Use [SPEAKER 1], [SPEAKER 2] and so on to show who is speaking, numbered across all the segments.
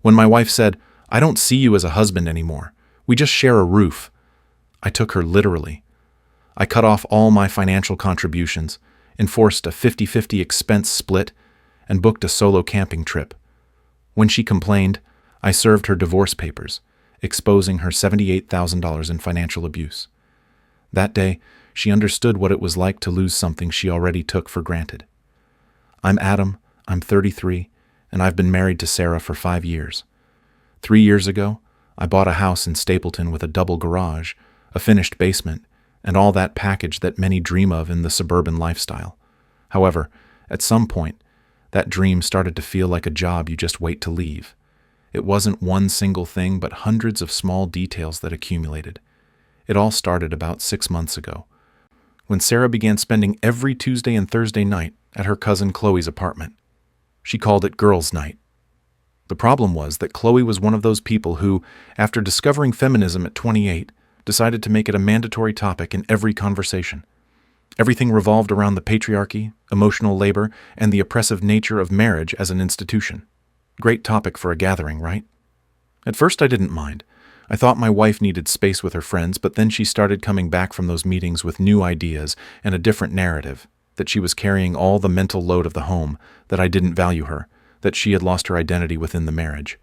[SPEAKER 1] When my wife said, "I don't see you as a husband anymore. We just share a roof," I took her literally. I cut off all my financial contributions, enforced a 50-50 expense split, and booked a solo camping trip. When she complained, I served her divorce papers, exposing her $78,000 in financial abuse. That day, she understood what it was like to lose something she already took for granted. I'm Adam, I'm 33, and I've been married to Sarah for 5 years. 3 years ago, I bought a house in Stapleton with a double garage, a finished basement, and all that package that many dream of in the suburban lifestyle. However, at some point, that dream started to feel like a job you just wait to leave. It wasn't one single thing, but hundreds of small details that accumulated. It all started about 6 months ago, when Sarah began spending every Tuesday and Thursday night at her cousin Chloe's apartment. She called it girls' night. The problem was that Chloe was one of those people who, after discovering feminism at 28, decided to make it a mandatory topic in every conversation. Everything revolved around the patriarchy, emotional labor, and the oppressive nature of marriage as an institution. Great topic for a gathering, right? At first I didn't mind. I thought my wife needed space with her friends, but then she started coming back from those meetings with new ideas and a different narrative, that she was carrying all the mental load of the home, that I didn't value her, that she had lost her identity within the marriage.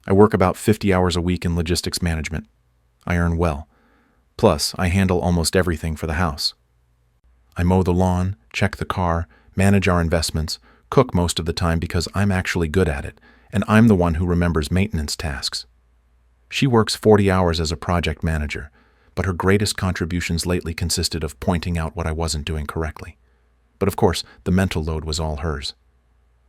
[SPEAKER 1] I work about 50 hours a week in logistics management. I earn well. Plus, I handle almost everything for the house. I mow the lawn, check the car, manage our investments, cook most of the time because I'm actually good at it, and I'm the one who remembers maintenance tasks. She works 40 hours as a project manager, but her greatest contributions lately consisted of pointing out what I wasn't doing correctly. But of course, the mental load was all hers.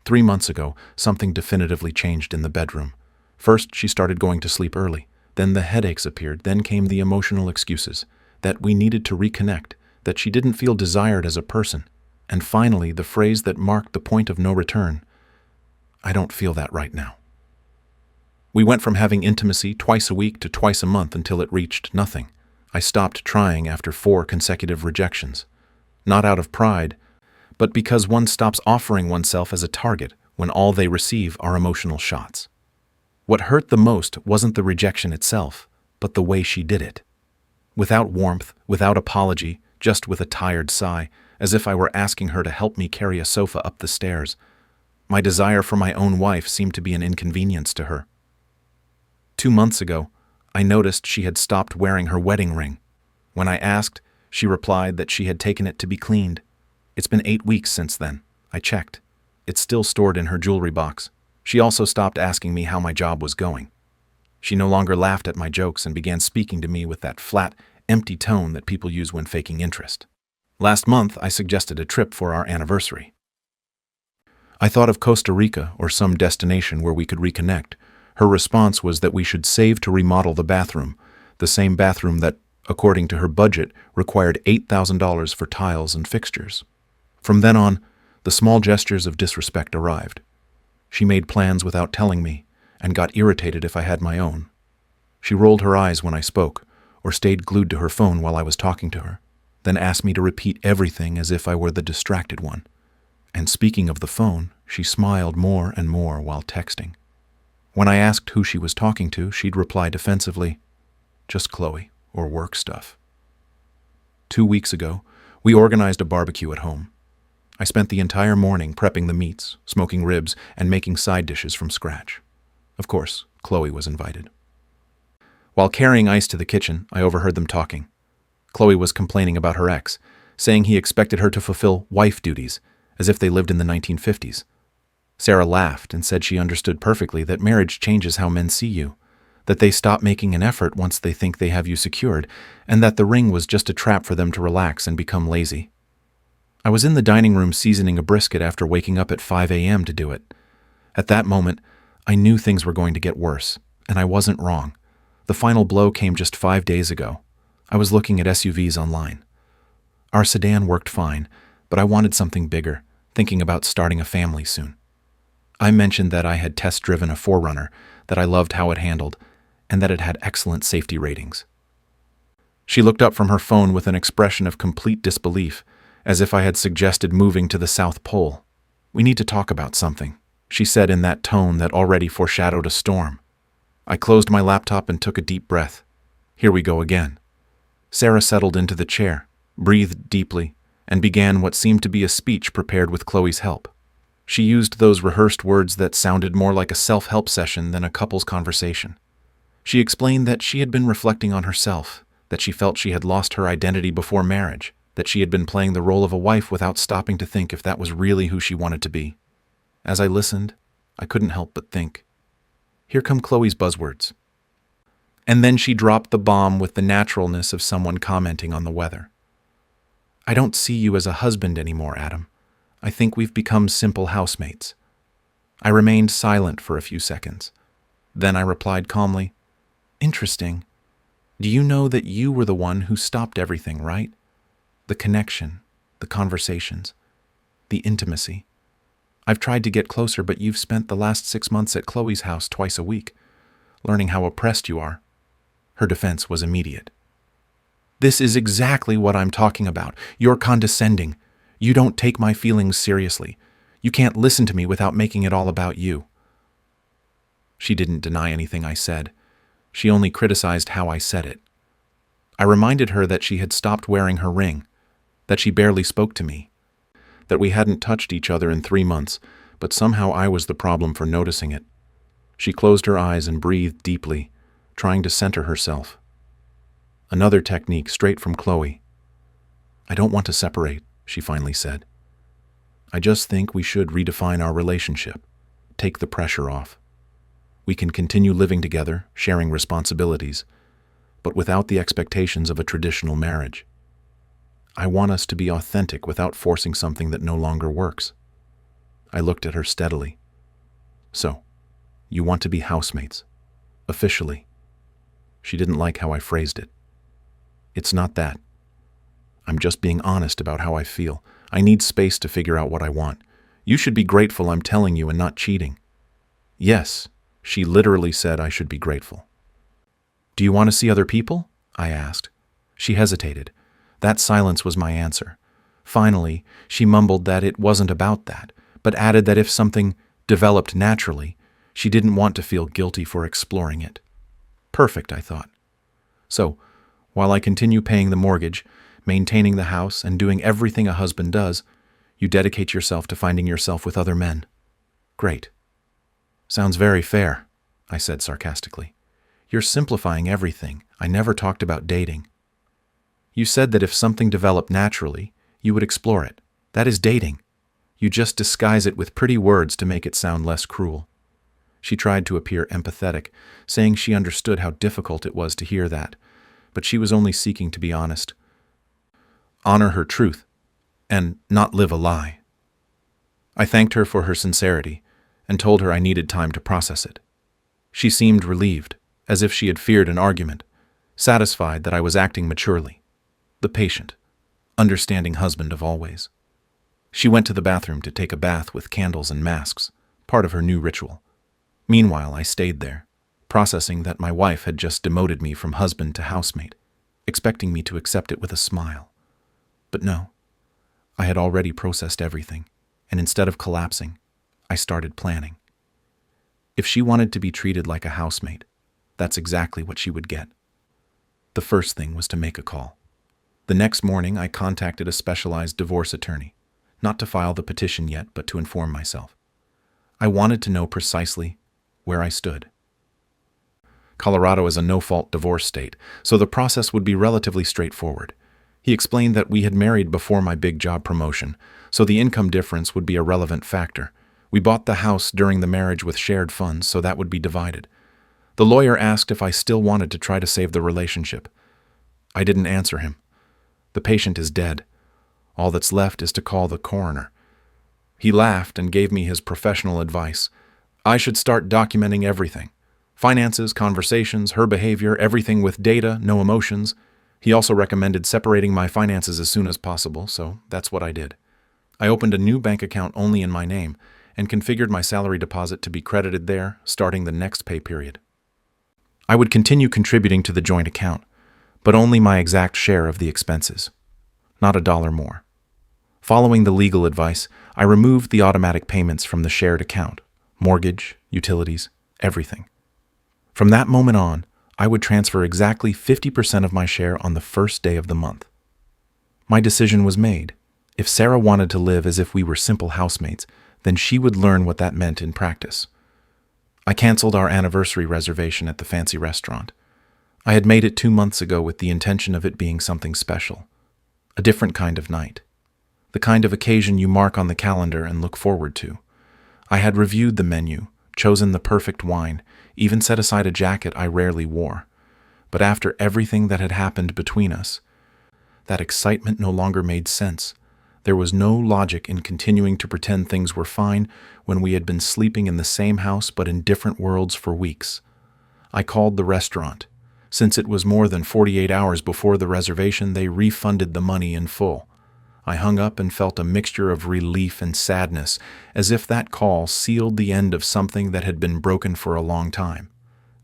[SPEAKER 1] 3 months ago, something definitively changed in the bedroom. First, she started going to sleep early. Then the headaches appeared. Then came the emotional excuses, that we needed to reconnect, that she didn't feel desired as a person. And finally, the phrase that marked the point of no return: "I don't feel that right now." We went from having intimacy twice a week to twice a month until it reached nothing. I stopped trying after 4 consecutive rejections. Not out of pride, but because one stops offering oneself as a target when all they receive are emotional shots. What hurt the most wasn't the rejection itself, but the way she did it. Without warmth, without apology, just with a tired sigh, as if I were asking her to help me carry a sofa up the stairs. My desire for my own wife seemed to be an inconvenience to her. 2 months ago, I noticed she had stopped wearing her wedding ring. When I asked, she replied that she had taken it to be cleaned. It's been 8 weeks since then. I checked. It's still stored in her jewelry box. She also stopped asking me how my job was going. She no longer laughed at my jokes and began speaking to me with that flat, empty tone that people use when faking interest. Last month, I suggested a trip for our anniversary. I thought of Costa Rica or some destination where we could reconnect. Her response was that we should save to remodel the bathroom, the same bathroom that, according to her budget, required $8,000 for tiles and fixtures. From then on, the small gestures of disrespect arrived. She made plans without telling me, and got irritated if I had my own. She rolled her eyes when I spoke, or stayed glued to her phone while I was talking to her, then asked me to repeat everything as if I were the distracted one. And speaking of the phone, she smiled more and more while texting. When I asked who she was talking to, she'd reply defensively, "Just Chloe, or work stuff." 2 weeks ago, we organized a barbecue at home. I spent the entire morning prepping the meats, smoking ribs, and making side dishes from scratch. Of course, Chloe was invited. While carrying ice to the kitchen, I overheard them talking. Chloe was complaining about her ex, saying he expected her to fulfill wife duties, as if they lived in the 1950s. Sarah laughed and said she understood perfectly that marriage changes how men see you, that they stop making an effort once they think they have you secured, and that the ring was just a trap for them to relax and become lazy. I was in the dining room seasoning a brisket after waking up at 5 a.m. to do it. At that moment, I knew things were going to get worse, and I wasn't wrong. The final blow came just 5 days ago. I was looking at SUVs online. Our sedan worked fine, but I wanted something bigger, thinking about starting a family soon. I mentioned that I had test-driven a 4Runner, that I loved how it handled, and that it had excellent safety ratings. She looked up from her phone with an expression of complete disbelief, as if I had suggested moving to the South Pole. "We need to talk about something," she said in that tone that already foreshadowed a storm. I closed my laptop and took a deep breath. Here we go again. Sarah settled into the chair, breathed deeply, and began what seemed to be a speech prepared with Chloe's help. She used those rehearsed words that sounded more like a self-help session than a couple's conversation. She explained that she had been reflecting on herself, that she felt she had lost her identity before marriage, that she had been playing the role of a wife without stopping to think if that was really who she wanted to be. As I listened, I couldn't help but think, here come Chloe's buzzwords. And then she dropped the bomb with the naturalness of someone commenting on the weather. I don't see you as a husband anymore, Adam. I think we've become simple housemates. I remained silent for a few seconds. Then I replied calmly, Interesting. Do you know that you were the one who stopped everything, right? The connection, the conversations, the intimacy. I've tried to get closer, but you've spent the last 6 months at Chloe's house twice a week, learning how oppressed you are. Her defense was immediate. This is exactly what I'm talking about. You're condescending. You don't take my feelings seriously. You can't listen to me without making it all about you. She didn't deny anything I said. She only criticized how I said it. I reminded her that she had stopped wearing her ring, that she barely spoke to me, that we hadn't touched each other in 3 months, but somehow I was the problem for noticing it. She closed her eyes and breathed deeply, trying to center herself. Another technique straight from Chloe. I don't want to separate, she finally said. I just think we should redefine our relationship, take the pressure off. We can continue living together, sharing responsibilities, but without the expectations of a traditional marriage. I want us to be authentic without forcing something that no longer works. I looked at her steadily. So, you want to be housemates, officially. She didn't like how I phrased it. It's not that. I'm just being honest about how I feel. I need space to figure out what I want. You should be grateful I'm telling you and not cheating. Yes, she literally said I should be grateful. Do you want to see other people? I asked. She hesitated. That silence was my answer. Finally, she mumbled that it wasn't about that, but added that if something developed naturally, she didn't want to feel guilty for exploring it. Perfect, I thought. So, while I continue paying the mortgage, maintaining the house, and doing everything a husband does, you dedicate yourself to finding yourself with other men. Great. Sounds very fair, I said sarcastically. You're simplifying everything. I never talked about dating. You said that if something developed naturally, you would explore it. That is dating. You just disguise it with pretty words to make it sound less cruel. She tried to appear empathetic, saying she understood how difficult it was to hear that, but she was only seeking to be honest. Honor her truth, and not live a lie. I thanked her for her sincerity, and told her I needed time to process it. She seemed relieved, as if she had feared an argument, satisfied that I was acting maturely. The patient, understanding husband of always. She went to the bathroom to take a bath with candles and masks, part of her new ritual. Meanwhile, I stayed there, processing that my wife had just demoted me from husband to housemate, expecting me to accept it with a smile. But no, I had already processed everything, and instead of collapsing, I started planning. If she wanted to be treated like a housemate, that's exactly what she would get. The first thing was to make a call. The next morning, I contacted a specialized divorce attorney, not to file the petition yet, but to inform myself. I wanted to know precisely where I stood. Colorado is a no-fault divorce state, so the process would be relatively straightforward. He explained that we had married before my big job promotion, so the income difference would be a relevant factor. We bought the house during the marriage with shared funds, so that would be divided. The lawyer asked if I still wanted to try to save the relationship. I didn't answer him. The patient is dead. All that's left is to call the coroner. He laughed and gave me his professional advice. I should start documenting everything. Finances, conversations, her behavior, everything with data, no emotions. He also recommended separating my finances as soon as possible, so that's what I did. I opened a new bank account only in my name and configured my salary deposit to be credited there, starting the next pay period. I would continue contributing to the joint account, but only my exact share of the expenses, not $1 more. Following the legal advice, I removed the automatic payments from the shared account, mortgage, utilities, everything. From that moment on, I would transfer exactly 50% of my share on the first day of the month. My decision was made. If Sarah wanted to live as if we were simple housemates, then she would learn what that meant in practice. I canceled our anniversary reservation at the fancy restaurant. I had made it 2 months ago with the intention of it being something special. A different kind of night. The kind of occasion you mark on the calendar and look forward to. I had reviewed the menu, chosen the perfect wine, even set aside a jacket I rarely wore. But after everything that had happened between us, that excitement no longer made sense. There was no logic in continuing to pretend things were fine when we had been sleeping in the same house but in different worlds for weeks. I called the restaurant. Since it was more than 48 hours before the reservation, they refunded the money in full. I hung up and felt a mixture of relief and sadness, as if that call sealed the end of something that had been broken for a long time.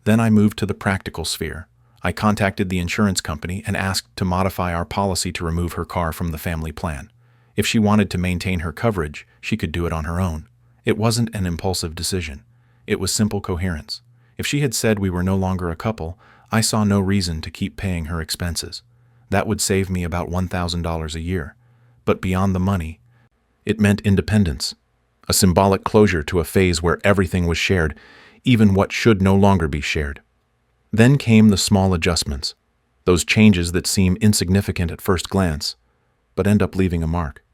[SPEAKER 1] Then I moved to the practical sphere. I contacted the insurance company and asked to modify our policy to remove her car from the family plan. If she wanted to maintain her coverage, she could do it on her own. It wasn't an impulsive decision. It was simple coherence. If she had said we were no longer a couple, I saw no reason to keep paying her expenses. That would save me about $1,000 a year. But beyond the money, it meant independence, a symbolic closure to a phase where everything was shared, even what should no longer be shared. Then came the small adjustments, those changes that seem insignificant at first glance, but end up leaving a mark.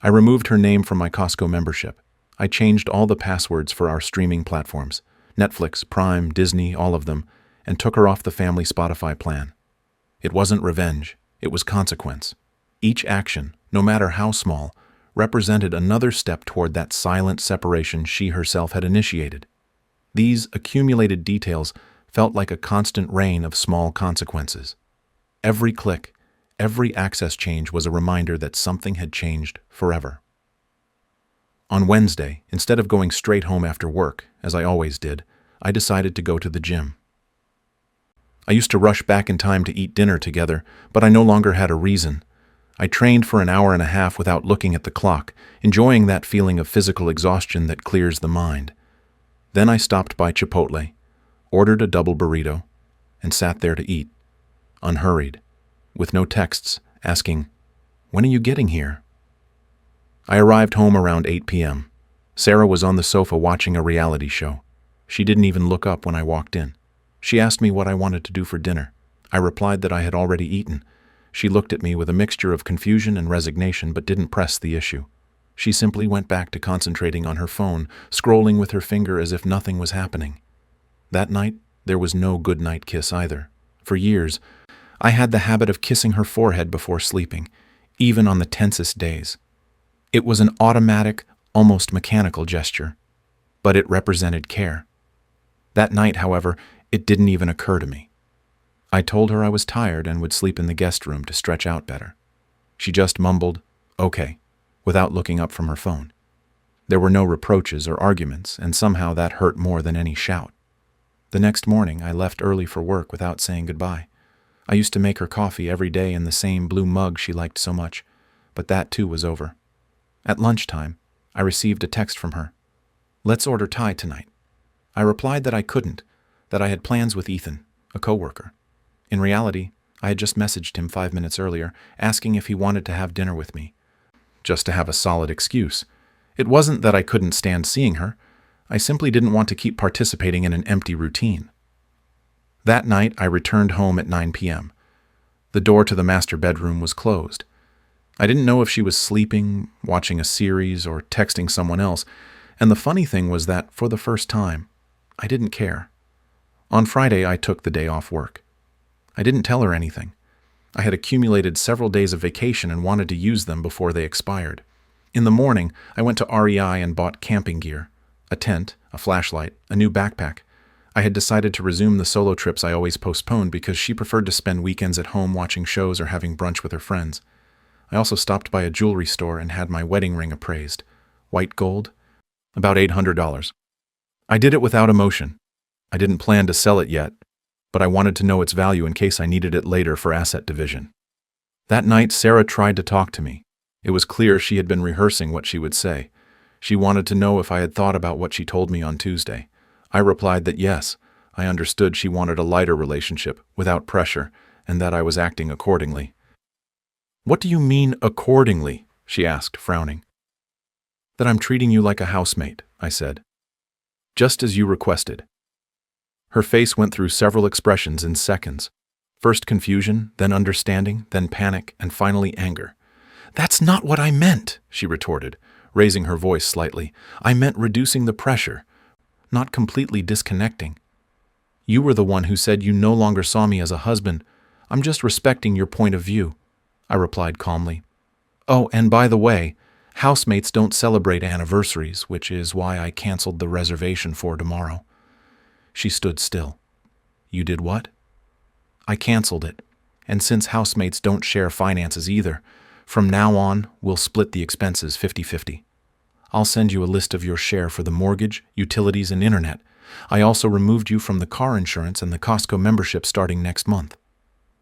[SPEAKER 1] I removed her name from my Costco membership. I changed all the passwords for our streaming platforms, Netflix, Prime, Disney, all of them, and took her off the family Spotify plan. It wasn't revenge, it was consequence. Each action, no matter how small, represented another step toward that silent separation she herself had initiated. These accumulated details felt like a constant rain of small consequences. Every click, every access change was a reminder that something had changed forever. On Wednesday, instead of going straight home after work, as I always did, I decided to go to the gym. I used to rush back in time to eat dinner together, but I no longer had a reason. I trained for an hour and a half without looking at the clock, enjoying that feeling of physical exhaustion that clears the mind. Then I stopped by Chipotle, ordered a double burrito, and sat there to eat, unhurried, with no texts, asking, "When are you getting here?" I arrived home around 8 p.m. Sarah was on the sofa watching a reality show. She didn't even look up when I walked in. She asked me what I wanted to do for dinner. I replied that I had already eaten. She looked at me with a mixture of confusion and resignation but didn't press the issue. She simply went back to concentrating on her phone, scrolling with her finger as if nothing was happening. That night, there was no goodnight kiss either. For years, I had the habit of kissing her forehead before sleeping, even on the tensest days. It was an automatic, almost mechanical gesture, but it represented care. That night, however, it didn't even occur to me. I told her I was tired and would sleep in the guest room to stretch out better. She just mumbled, "Okay," without looking up from her phone. There were no reproaches or arguments, and somehow that hurt more than any shout. The next morning, I left early for work without saying goodbye. I used to make her coffee every day in the same blue mug she liked so much, but that too was over. At lunchtime, I received a text from her. "Let's order Thai tonight." I replied that I couldn't, that I had plans with Ethan, a coworker. In reality, I had just messaged him 5 minutes earlier, asking if he wanted to have dinner with me, just to have a solid excuse. It wasn't that I couldn't stand seeing her. I simply didn't want to keep participating in an empty routine. That night, I returned home at 9 p.m. The door to the master bedroom was closed. I didn't know if she was sleeping, watching a series, or texting someone else, and the funny thing was that, for the first time, I didn't care. On Friday, I took the day off work. I didn't tell her anything. I had accumulated several days of vacation and wanted to use them before they expired. In the morning, I went to REI and bought camping gear, a tent, a flashlight, a new backpack. I had decided to resume the solo trips I always postponed because she preferred to spend weekends at home watching shows or having brunch with her friends. I also stopped by a jewelry store and had my wedding ring appraised. White gold? About $800. I did it without emotion. I didn't plan to sell it yet, but I wanted to know its value in case I needed it later for asset division. That night, Sarah tried to talk to me. It was clear she had been rehearsing what she would say. She wanted to know if I had thought about what she told me on Tuesday. I replied that yes, I understood she wanted a lighter relationship, without pressure, and that I was acting accordingly. "What do you mean, accordingly?" she asked, frowning. "That I'm treating you like a housemate," I said. "Just as you requested." Her face went through several expressions in seconds. First confusion, then understanding, then panic, and finally anger. "That's not what I meant," she retorted, raising her voice slightly. "I meant reducing the pressure, not completely disconnecting. You were the one who said you no longer saw me as a husband. I'm just respecting your point of view," I replied calmly. "Oh, and by the way, housemates don't celebrate anniversaries, which is why I canceled the reservation for tomorrow." She stood still. "You did what?" "I canceled it. And since housemates don't share finances either, from now on, we'll split the expenses 50-50. I'll send you a list of your share for the mortgage, utilities, and internet. I also removed you from the car insurance and the Costco membership starting next month."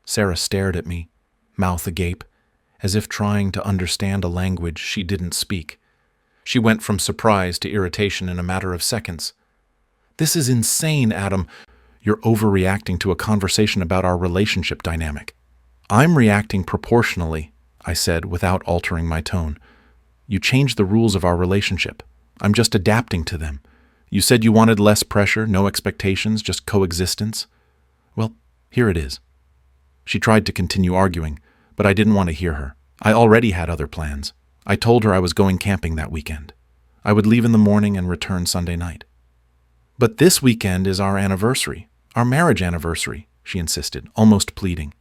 [SPEAKER 1] Sarah stared at me, mouth agape, as if trying to understand a language she didn't speak. She went from surprise to irritation in a matter of seconds. "This is insane, Adam. You're overreacting to a conversation about our relationship dynamic." "I'm reacting proportionally," I said without altering my tone. "You changed the rules of our relationship. I'm just adapting to them. You said you wanted less pressure, no expectations, just coexistence. Well, here it is." She tried to continue arguing, but I didn't want to hear her. I already had other plans. I told her I was going camping that weekend. I would leave in the morning and return Sunday night. "But this weekend is our anniversary, our marriage anniversary," she insisted, almost pleading.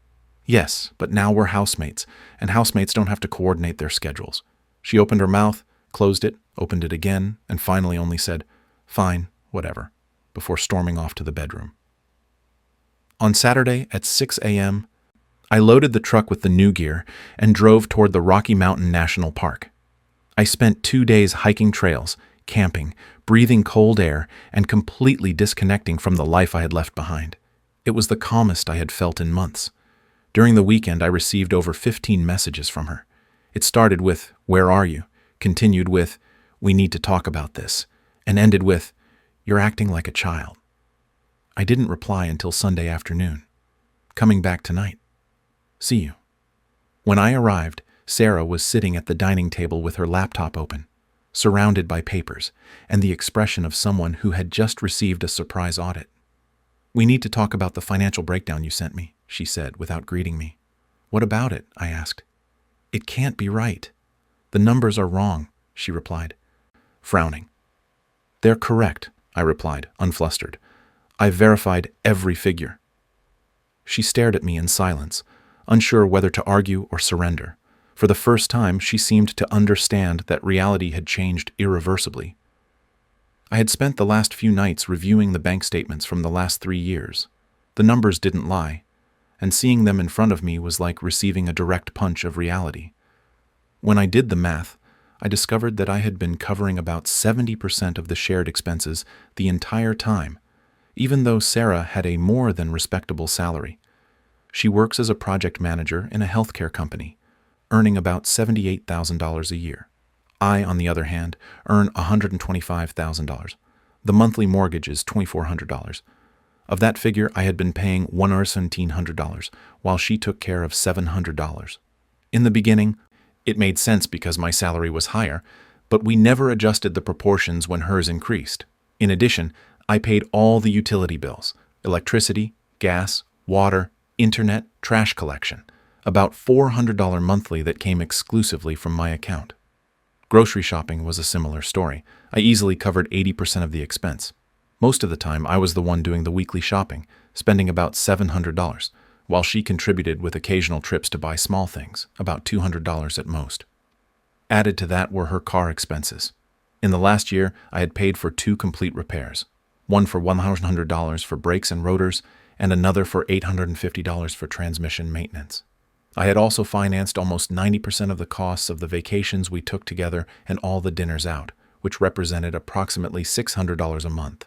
[SPEAKER 1] "Yes, but now we're housemates, and housemates don't have to coordinate their schedules." She opened her mouth, closed it, opened it again, and finally only said, "Fine, whatever," before storming off to the bedroom. On Saturday at 6 a.m., I loaded the truck with the new gear and drove toward the Rocky Mountain National Park. I spent 2 days hiking trails, camping, breathing cold air, and completely disconnecting from the life I had left behind. It was the calmest I had felt in months. During the weekend, I received over 15 messages from her. It started with, "Where are you?" continued with, "We need to talk about this," and ended with, "You're acting like a child." I didn't reply until Sunday afternoon. "Coming back tonight. See you." When I arrived, Sarah was sitting at the dining table with her laptop open, surrounded by papers, and the expression of someone who had just received a surprise audit. "We need to talk about the financial breakdown you sent me," she said without greeting me. "What about it?" I asked. "It can't be right. The numbers are wrong," she replied, frowning. "They're correct," I replied, unflustered. "I've verified every figure." She stared at me in silence, unsure whether to argue or surrender. For the first time, she seemed to understand that reality had changed irreversibly. I had spent the last few nights reviewing the bank statements from the last 3 years. The numbers didn't lie, and seeing them in front of me was like receiving a direct punch of reality. When I did the math, I discovered that I had been covering about 70% of the shared expenses the entire time, even though Sarah had a more than respectable salary. She works as a project manager in a healthcare company, earning about $78,000 a year. I, on the other hand, earn $125,000. The monthly mortgage is $2,400. Of that figure, I had been paying $1,700, while she took care of $700. In the beginning, it made sense because my salary was higher, but we never adjusted the proportions when hers increased. In addition, I paid all the utility bills: electricity, gas, water, internet, trash collection, about $400 monthly that came exclusively from my account. Grocery shopping was a similar story. I easily covered 80% of the expense. Most of the time, I was the one doing the weekly shopping, spending about $700, while she contributed with occasional trips to buy small things, about $200 at most. Added to that were her car expenses. In the last year, I had paid for 2 complete repairs, one for $100 for brakes and rotors, and another for $850 for transmission maintenance. I had also financed almost 90% of the costs of the vacations we took together and all the dinners out, which represented approximately $600 a month.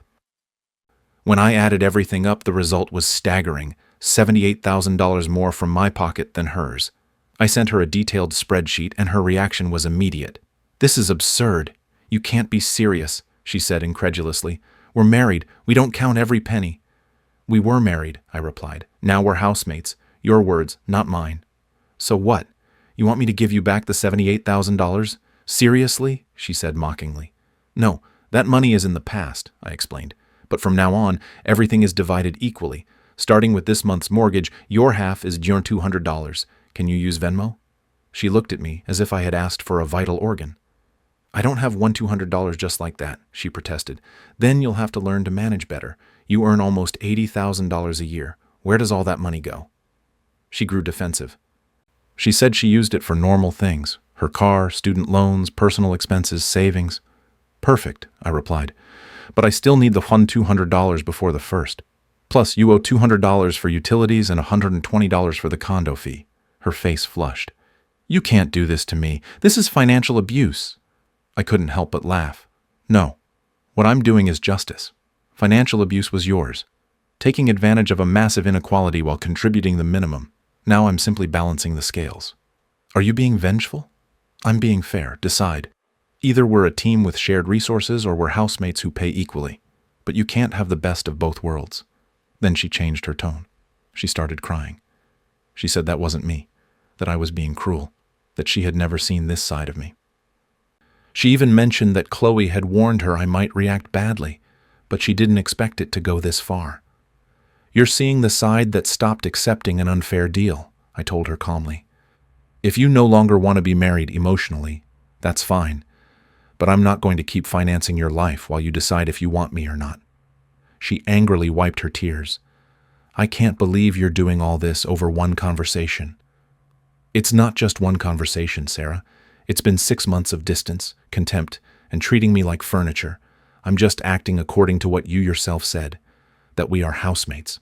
[SPEAKER 1] When I added everything up, the result was staggering: $78,000 more from my pocket than hers. I sent her a detailed spreadsheet, and her reaction was immediate. "This is absurd. You can't be serious, she said incredulously. We're married. We don't count every penny. We were married, I replied. Now we're housemates. Your words, not mine. So what? You want me to give you back the $78,000? Seriously? She said mockingly. No, that money is in the past, I explained. But from now on, everything is divided equally. Starting with this month's mortgage, your half is your $200. Can you use Venmo? She looked at me as if I had asked for a vital organ. I don't have $200 just like that, she protested. Then you'll have to learn to manage better. You earn almost $80,000 a year. Where does all that money go? She grew defensive. She said she used it for normal things. Her car, student loans, personal expenses, savings. Perfect, I replied. But I still need the $200 before the first. Plus, you owe $200 for utilities and $120 for the condo fee. Her face flushed. You can't do this to me. This is financial abuse. I couldn't help but laugh. No, what I'm doing is justice. Financial abuse was yours. Taking advantage of a massive inequality while contributing the minimum. Now I'm simply balancing the scales. Are you being vengeful? I'm being fair. Decide. Either we're a team with shared resources or we're housemates who pay equally. But you can't have the best of both worlds. Then she changed her tone. She started crying. She said that wasn't me, that I was being cruel, that she had never seen this side of me. She even mentioned that Chloe had warned her I might react badly, but she didn't expect it to go this far. You're seeing the side that stopped accepting an unfair deal, I told her calmly. If you no longer want to be married emotionally, that's fine, but I'm not going to keep financing your life while you decide if you want me or not. She angrily wiped her tears. I can't believe you're doing all this over one conversation. It's not just one conversation, Sarah. It's been 6 months of distance, contempt, and treating me like furniture. I'm just acting according to what you yourself said, that we are housemates.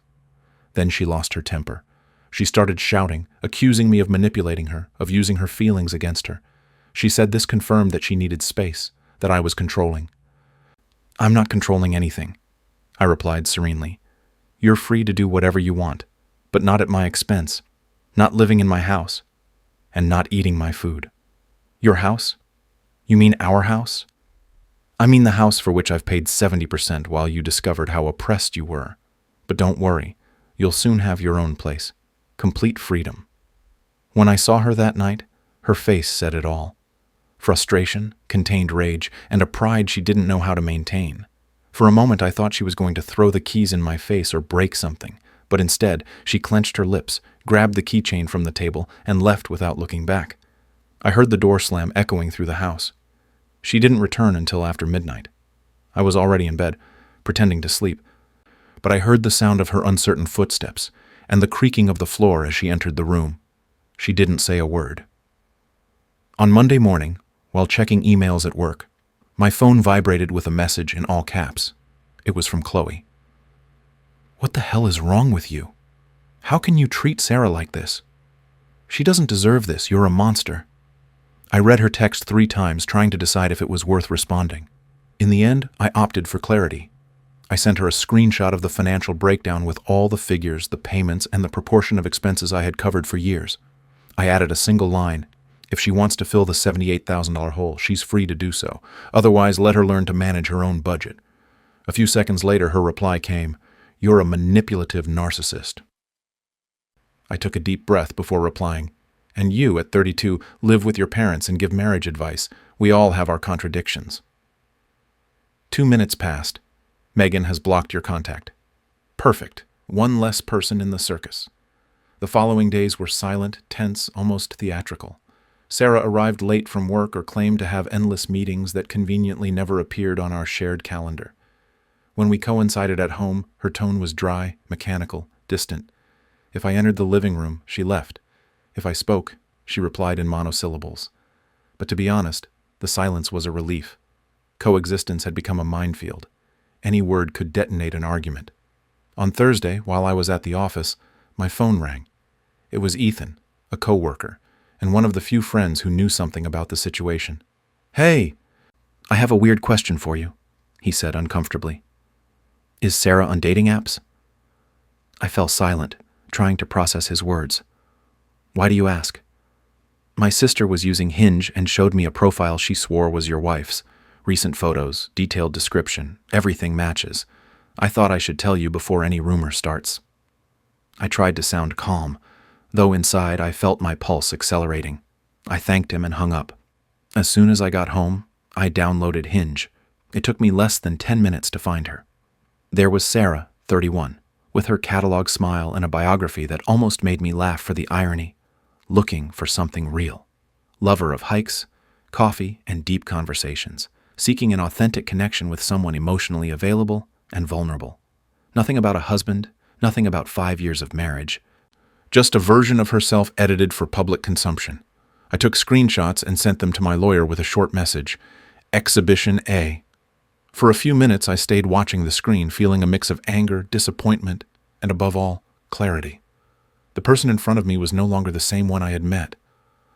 [SPEAKER 1] Then she lost her temper. She started shouting, accusing me of manipulating her, of using her feelings against her. She said this confirmed that she needed space, that I was controlling. I'm not controlling anything, I replied serenely. You're free to do whatever you want, but not at my expense, not living in my house, and not eating my food. Your house? You mean our house? I mean the house for which I've paid 70% while you discovered how oppressed you were. But don't worry, you'll soon have your own place. Complete freedom. When I saw her that night, her face said it all. Frustration, contained rage, and a pride she didn't know how to maintain. For a moment I thought she was going to throw the keys in my face or break something, but instead she clenched her lips, grabbed the keychain from the table, and left without looking back. I heard the door slam echoing through the house. She didn't return until after midnight. I was already in bed, pretending to sleep, but I heard the sound of her uncertain footsteps and the creaking of the floor as she entered the room. She didn't say a word. On Monday morning, while checking emails at work, my phone vibrated with a message in all caps. It was from Chloe. What the hell is wrong with you? How can you treat Sarah like this? She doesn't deserve this. You're a monster. I read her text 3 times, trying to decide if it was worth responding. In the end, I opted for clarity. I sent her a screenshot of the financial breakdown with all the figures, the payments, and the proportion of expenses I had covered for years. I added a single line. If she wants to fill the $78,000 hole, she's free to do so. Otherwise, let her learn to manage her own budget. A few seconds later, her reply came, "You're a manipulative narcissist." I took a deep breath before replying, "And you, at 32, live with your parents and give marriage advice. We all have our contradictions." 2 minutes passed. Megan has blocked your contact. Perfect. One less person in the circus. The following days were silent, tense, almost theatrical. Sarah arrived late from work or claimed to have endless meetings that conveniently never appeared on our shared calendar. When we coincided at home, her tone was dry, mechanical, distant. If I entered the living room, she left. If I spoke, she replied in monosyllables. But to be honest, the silence was a relief. Coexistence had become a minefield. Any word could detonate an argument. On Thursday, while I was at the office, my phone rang. It was Ethan, a coworker, and one of the few friends who knew something about the situation. "Hey, I have a weird question for you," he said uncomfortably. "Is Sarah on dating apps?" I fell silent, trying to process his words. "Why do you ask?" "My sister was using Hinge and showed me a profile she swore was your wife's. Recent photos, detailed description, everything matches. I thought I should tell you before any rumor starts. I tried to sound calm, though inside I felt my pulse accelerating. I thanked him and hung up. As soon as I got home, I downloaded Hinge. It took me less than 10 minutes to find her. There was Sarah, 31, with her catalog smile and a biography that almost made me laugh for the irony, looking for something real. Lover of hikes, coffee, and deep conversations, seeking an authentic connection with someone emotionally available and vulnerable. Nothing about a husband, nothing about 5 years of marriage. Just a version of herself edited for public consumption. I took screenshots and sent them to my lawyer with a short message, Exhibition A. For a few minutes I stayed watching the screen, feeling a mix of anger, disappointment, and above all, clarity. The person in front of me was no longer the same one I had met.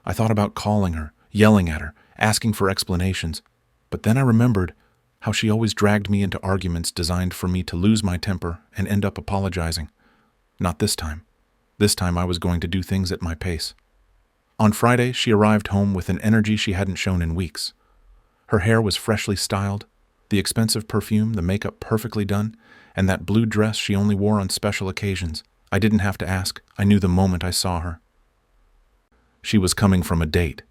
[SPEAKER 1] I thought about calling her, yelling at her, asking for explanations, but then I remembered how she always dragged me into arguments designed for me to lose my temper and end up apologizing. Not this time. This time I was going to do things at my pace. On Friday, she arrived home with an energy she hadn't shown in weeks. Her hair was freshly styled, the expensive perfume, the makeup perfectly done, and that blue dress she only wore on special occasions. I didn't have to ask. I knew the moment I saw her. She was coming from a date.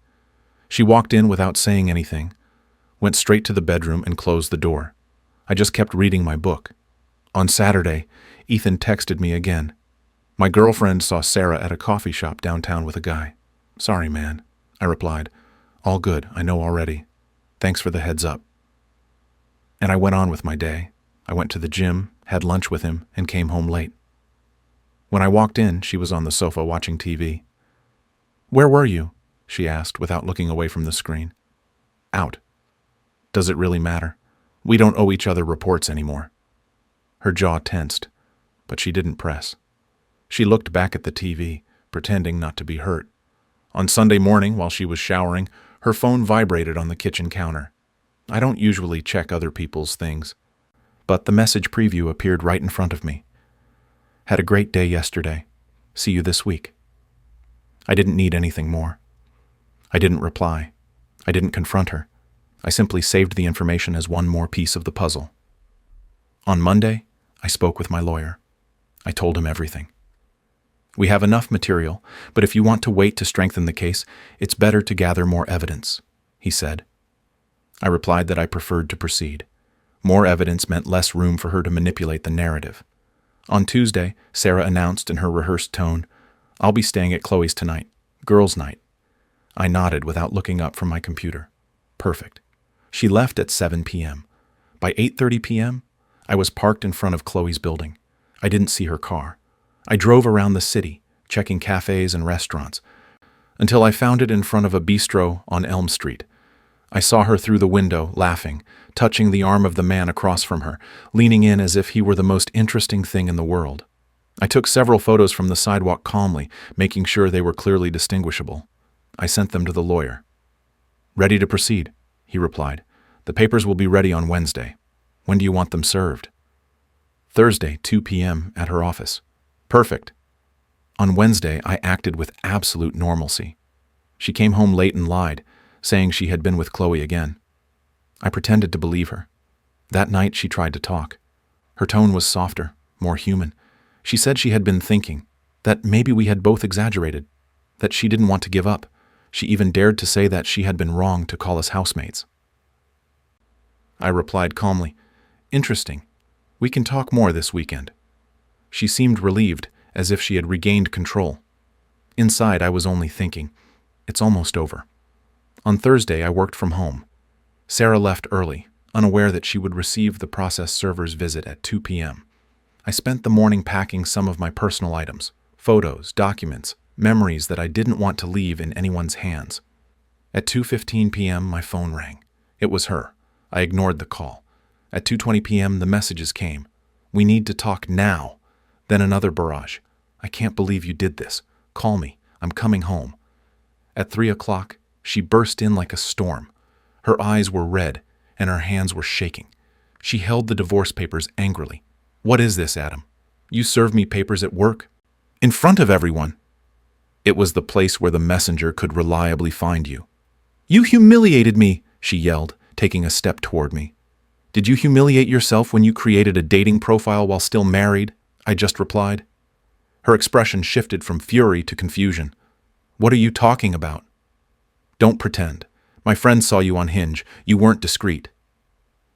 [SPEAKER 1] She walked in without saying anything, went straight to the bedroom and closed the door. I just kept reading my book. On Saturday, Ethan texted me again. My girlfriend saw Sarah at a coffee shop downtown with a guy. Sorry, man, I replied. All good, I know already. Thanks for the heads up. And I went on with my day. I went to the gym, had lunch with him, and came home late. When I walked in, she was on the sofa watching TV. Where were you? She asked without looking away from the screen. Out. Does it really matter? We don't owe each other reports anymore. Her jaw tensed, but she didn't press. She looked back at the TV, pretending not to be hurt. On Sunday morning, while she was showering, her phone vibrated on the kitchen counter. I don't usually check other people's things, but the message preview appeared right in front of me. Had a great day yesterday. See you this week. I didn't need anything more. I didn't reply. I didn't confront her. I simply saved the information as one more piece of the puzzle. On Monday, I spoke with my lawyer. I told him everything. We have enough material, but if you want to wait to strengthen the case, it's better to gather more evidence, he said. I replied that I preferred to proceed. More evidence meant less room for her to manipulate the narrative. On Tuesday, Sarah announced in her rehearsed tone, I'll be staying at Chloe's tonight. Girls' night. I nodded without looking up from my computer. Perfect. She left at 7 p.m. By 8:30 p.m., I was parked in front of Chloe's building. I didn't see her car. I drove around the city, checking cafes and restaurants, until I found it in front of a bistro on Elm Street. I saw her through the window, laughing, touching the arm of the man across from her, leaning in as if he were the most interesting thing in the world. I took several photos from the sidewalk calmly, making sure they were clearly distinguishable. I sent them to the lawyer. Ready to proceed, he replied. The papers will be ready on Wednesday. When do you want them served? Thursday, 2 p.m. at her office. Perfect. On Wednesday, I acted with absolute normalcy. She came home late and lied, saying she had been with Chloe again. I pretended to believe her. That night, she tried to talk. Her tone was softer, more human. She said she had been thinking, that maybe we had both exaggerated, that she didn't want to give up. She even dared to say that she had been wrong to call us housemates. I replied calmly, Interesting. We can talk more this weekend. She seemed relieved, as if she had regained control. Inside, I was only thinking, it's almost over. On Thursday, I worked from home. Sarah left early, unaware that she would receive the process server's visit at 2 p.m. I spent the morning packing some of my personal items, photos, documents, memories that I didn't want to leave in anyone's hands. At 2:15 p.m., my phone rang. It was her. I ignored the call. At 2:20 p.m., the messages came. We need to talk now. Then another barrage. I can't believe you did this. Call me. I'm coming home. At 3 o'clock, she burst in like a storm. Her eyes were red, and her hands were shaking. She held the divorce papers angrily. What is this, Adam? You serve me papers at work? In front of everyone. It was the place where the messenger could reliably find you. You humiliated me, she yelled, taking a step toward me. Did you humiliate yourself when you created a dating profile while still married? I just replied. Her expression shifted from fury to confusion. What are you talking about? Don't pretend. My friends saw you on Hinge. You weren't discreet.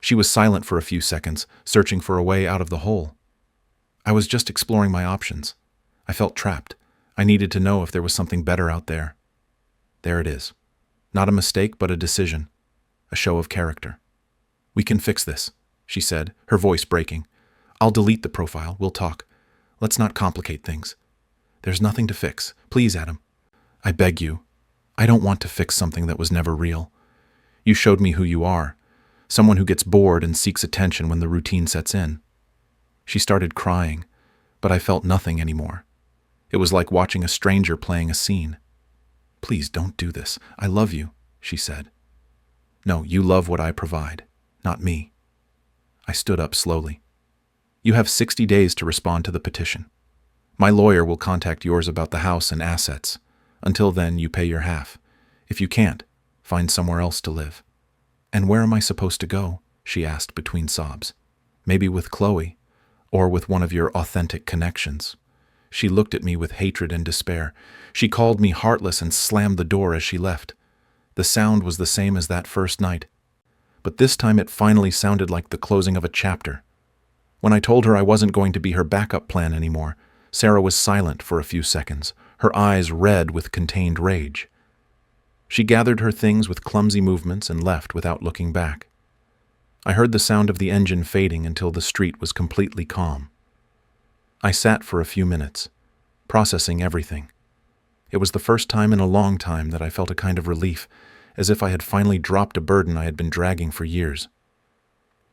[SPEAKER 1] She was silent for a few seconds, searching for a way out of the hole. I was just exploring my options. I felt trapped. I needed to know if there was something better out there. There it is. Not a mistake, but a decision. A show of character. We can fix this, she said, her voice breaking. I'll delete the profile. We'll talk. Let's not complicate things. There's nothing to fix. Please, Adam. I beg you. I don't want to fix something that was never real. You showed me who you are. Someone who gets bored and seeks attention when the routine sets in. She started crying, but I felt nothing anymore. It was like watching a stranger playing a scene. Please don't do this. I love you, she said. No, you love what I provide, not me. I stood up slowly. You have 60 days to respond to the petition. My lawyer will contact yours about the house and assets. Until then, you pay your half. If you can't, find somewhere else to live. And where am I supposed to go? She asked between sobs. Maybe with Chloe, or with one of your authentic connections. She looked at me with hatred and despair. She called me heartless and slammed the door as she left. The sound was the same as that first night. But this time it finally sounded like the closing of a chapter. When I told her I wasn't going to be her backup plan anymore, Sarah was silent for a few seconds, her eyes red with contained rage. She gathered her things with clumsy movements and left without looking back. I heard the sound of the engine fading until the street was completely calm. I sat for a few minutes, processing everything. It was the first time in a long time that I felt a kind of relief, as if I had finally dropped a burden I had been dragging for years.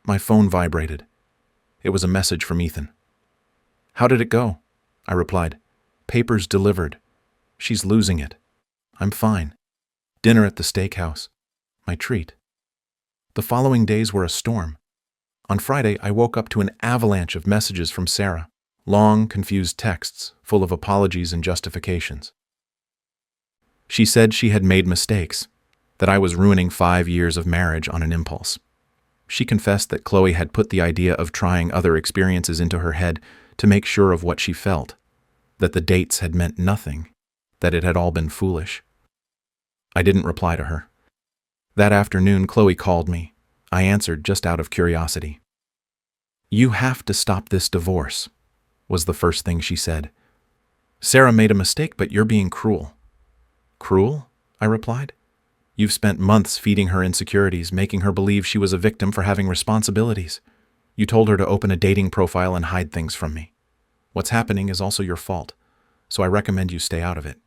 [SPEAKER 1] My phone vibrated. It was a message from Ethan. How did it go? I replied. Papers delivered. She's losing it. I'm fine. Dinner at the steakhouse. My treat. The following days were a storm. On Friday, I woke up to an avalanche of messages from Sarah. Long, confused texts, full of apologies and justifications. She said she had made mistakes, that I was ruining 5 years of marriage on an impulse. She confessed that Chloe had put the idea of trying other experiences into her head to make sure of what she felt, that the dates had meant nothing, that it had all been foolish. I didn't reply to her. That afternoon, Chloe called me. I answered just out of curiosity. You have to stop this divorce, was the first thing she said. Sarah made a mistake, but you're being cruel. Cruel? I replied. You've spent months feeding her insecurities, making her believe she was a victim for having responsibilities. You told her to open a dating profile and hide things from me. What's happening is also your fault, so I recommend you stay out of it.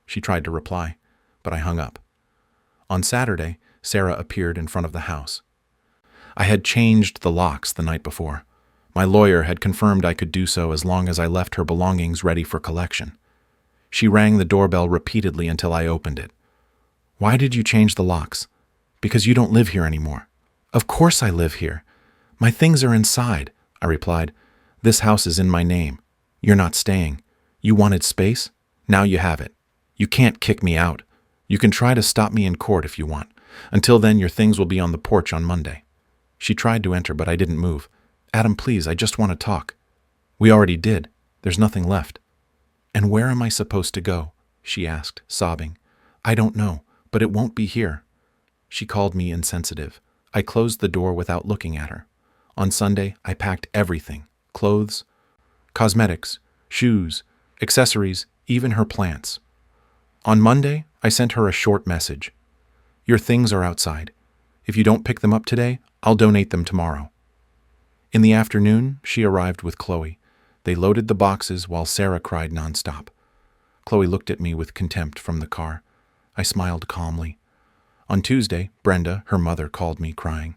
[SPEAKER 1] She tried to reply, but I hung up. On Saturday, Sarah appeared in front of the house. I had changed the locks the night before. My lawyer had confirmed I could do so as long as I left her belongings ready for collection. She rang the doorbell repeatedly until I opened it. Why did you change the locks? Because you don't live here anymore. Of course I live here. My things are inside, I replied. This house is in my name. You're not staying. You wanted space? Now you have it. You can't kick me out. You can try to stop me in court if you want. Until then, your things will be on the porch on Monday. She tried to enter, but I didn't move. Adam, please, I just want to talk. We already did. There's nothing left. And where am I supposed to go? She asked, sobbing. I don't know, but it won't be here. She called me insensitive. I closed the door without looking at her. On Sunday, I packed everything. Clothes, cosmetics, shoes, accessories, even her plants. On Monday, I sent her a short message. Your things are outside. If you don't pick them up today, I'll donate them tomorrow. In the afternoon, she arrived with Chloe. They loaded the boxes while Sarah cried nonstop. Chloe looked at me with contempt from the car. I smiled calmly. On Tuesday, Brenda, her mother, called me crying.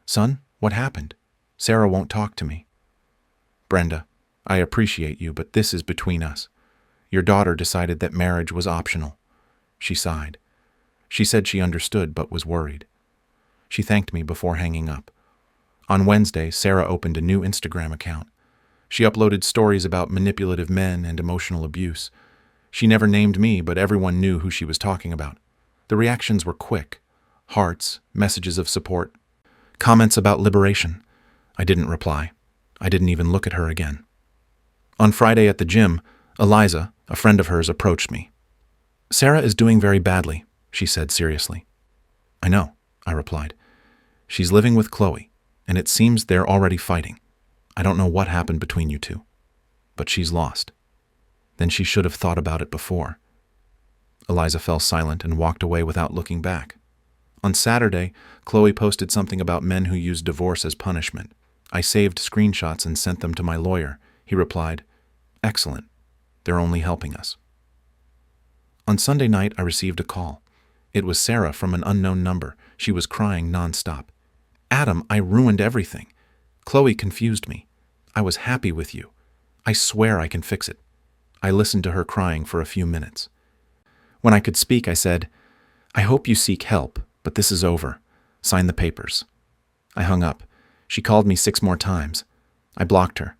[SPEAKER 1] Son, what happened? Sarah won't talk to me. Brenda, I appreciate you, but this is between us. Your daughter decided that marriage was optional. She sighed. She said she understood but was worried. She thanked me before hanging up. On Wednesday, Sarah opened a new Instagram account. She uploaded stories about manipulative men and emotional abuse. She never named me, but everyone knew who she was talking about. The reactions were quick. hearts, messages of support, comments about liberation. I didn't reply. I didn't even look at her again. On Friday at the gym, Eliza, a friend of hers, approached me. "Sarah is doing very badly," she said seriously. "I know," I replied. "She's living with Chloe, and it seems they're already fighting. I don't know what happened between you two, but she's lost." Then she should have thought about it before. Eliza fell silent and walked away without looking back. On Saturday, Chloe posted something about men who use divorce as punishment. I saved screenshots and sent them to my lawyer. He replied, "Excellent. They're only helping us." On Sunday night, I received a call. It was Sarah from an unknown number. She was crying nonstop. "Adam, I ruined everything. Chloe confused me. I was happy with you. I swear I can fix it." I listened to her crying for a few minutes. When I could speak, I said, "I hope you seek help, but this is over. Sign the papers." I hung up. She called me 6 more times. I blocked her.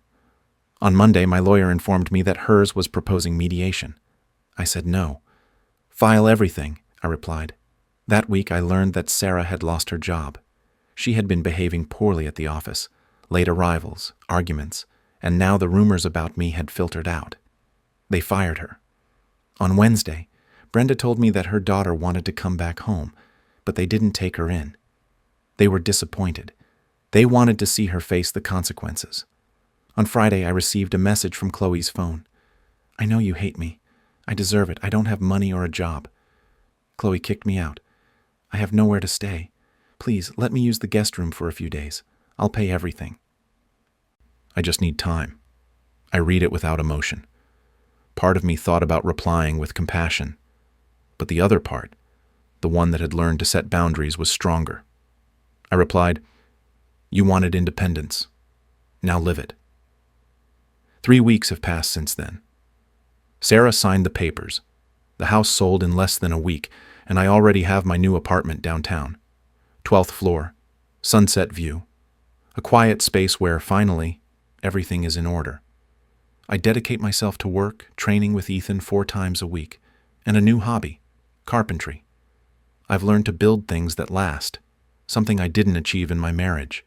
[SPEAKER 1] On Monday, my lawyer informed me that hers was proposing mediation. I said no. "File everything," I replied. That week, I learned that Sarah had lost her job. She had been behaving poorly at the office, late arrivals, arguments, and now the rumors about me had filtered out. They fired her. On Wednesday, Brenda told me that her daughter wanted to come back home, but they didn't take her in. They were disappointed. They wanted to see her face the consequences. On Friday, I received a message from Chloe's phone. "I know you hate me. I deserve it. I don't have money or a job. Chloe kicked me out. I have nowhere to stay. Please, let me use the guest room for a few days. I'll pay everything." I just need time. I read it without emotion. Part of me thought about replying with compassion, but the other part, the one that had learned to set boundaries, was stronger. I replied, "You wanted independence. Now live it." 3 weeks have passed since then. Sarah signed the papers. The house sold in less than a week, and I already have my new apartment downtown. 12th floor, sunset view, a quiet space where, finally, everything is in order. I dedicate myself to work, training with Ethan 4 times a week, and a new hobby, carpentry. I've learned to build things that last, something I didn't achieve in my marriage.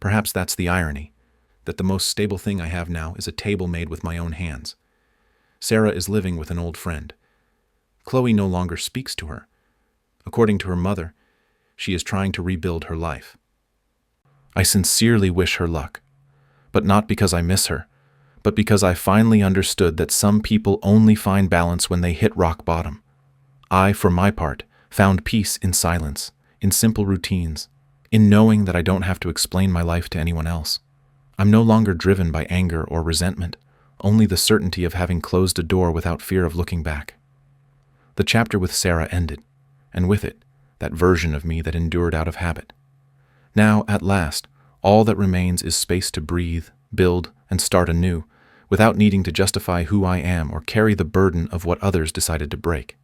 [SPEAKER 1] Perhaps that's the irony, that the most stable thing I have now is a table made with my own hands. Sarah is living with an old friend. Chloe no longer speaks to her. According to her mother, she is trying to rebuild her life. I sincerely wish her luck, but not because I miss her, but because I finally understood that some people only find balance when they hit rock bottom. I, for my part, found peace in silence, in simple routines, in knowing that I don't have to explain my life to anyone else. I'm no longer driven by anger or resentment, only the certainty of having closed a door without fear of looking back. The chapter with Sarah ended, and with it, that version of me that endured out of habit. Now, at last, all that remains is space to breathe, build, and start anew, without needing to justify who I am or carry the burden of what others decided to break.